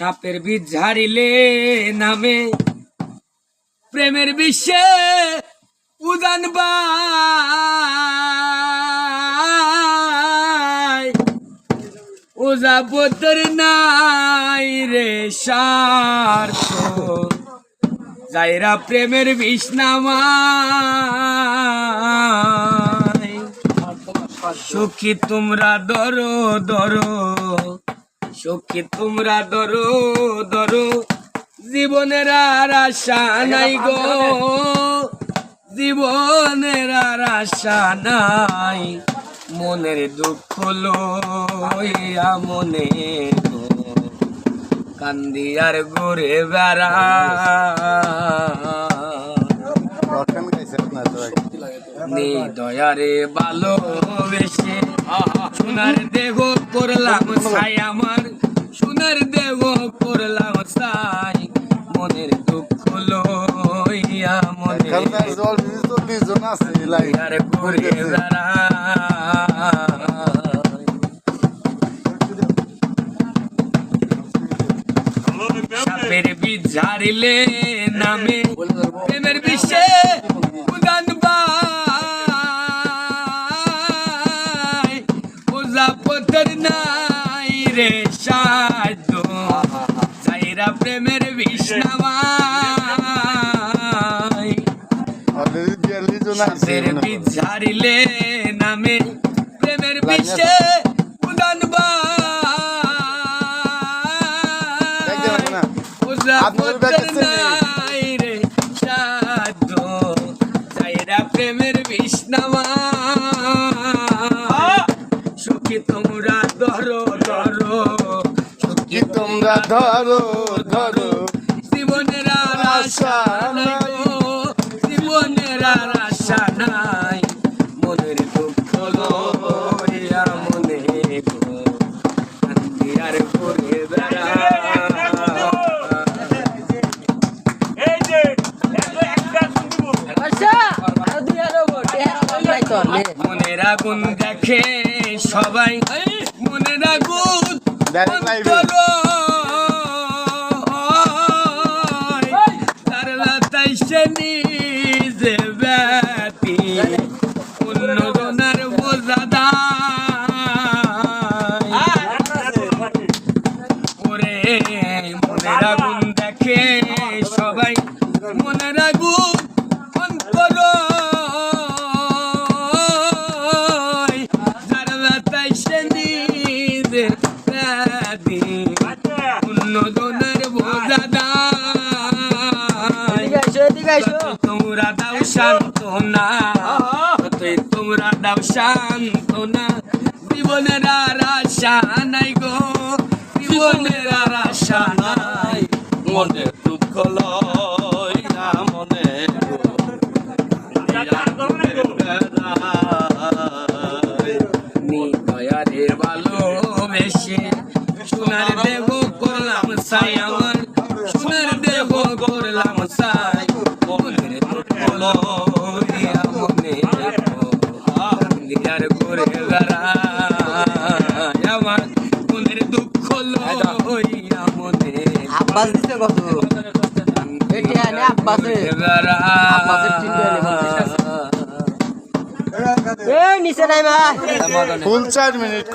সাপের বীজ ঝাড়িলে নামে প্রেমের বিশ্বে উদান বাই ওজাবতর নাই রে স্বার্থ যাইরা প্রেমের বিষ নামায় সখী তোমরা ধরো ধরো সখী তোমরা ধরো ধরো জীবনের আর আশা নাই গো জীবনের আর আশা নাই মনের দুঃখ লইয়া মনে গো কান্দি আর ঘুরে বেড়া দয়ারে ভালোবেসে সোনার দেহ করলাম ছাই আমার সোনার দেহ করলাম ছাই মনের দুঃখ লইয়া মনে আর ঘুরে বেড়া সাপের বীজ ঝাড়িলে নামে প্রেমের বিশ্বে উদান বাই ওজাপতর নাই রে সাধ্য যাইরা প্রেমের বিষ নামায় সাপের বীজ ঝাড়িলে নামে প্রেমের বিশ্বে উদান প্রেমের বিষ্ণামা সুখী তোমরা ধরো ধরো সুখী তোমরা ধরো ধরো জীবনের আর আশা নাই গো জীবনের আর আশা নাই মনের দুঃখ লইয়া মনে গো কান্দি আর ঘুরে বেড়া মনের আগুন দেখে সবাই মনের আগুন তার রাতাই সে নিজে ব্যাপী অন্যজনের বোঝা ওরে মনের আগুন দেখে সবাই মনের আগুন অন্তর অন্যজনের বোঝা তোমরা দাও সান্ত্বনা তোমরা দাও সান্ত্বনা জীবনের আর আশা নাই গো জীবনের আর আশা নাই মনে দুঃখ লইয়া মনে দয়ারে ভালোবেসে সোনার দেহ করলাম ছাই আমার সোনার দেহ করলাম ছাই মনের দুঃখ লইয়া মনে আর ঘুরে বেড়ায় আমার মনের দুঃখ লইয়া মনে আব্বাস দিছে কত এটি আনে আব্বাসে এই নিচে নাই মা ফুল 4 মিনিট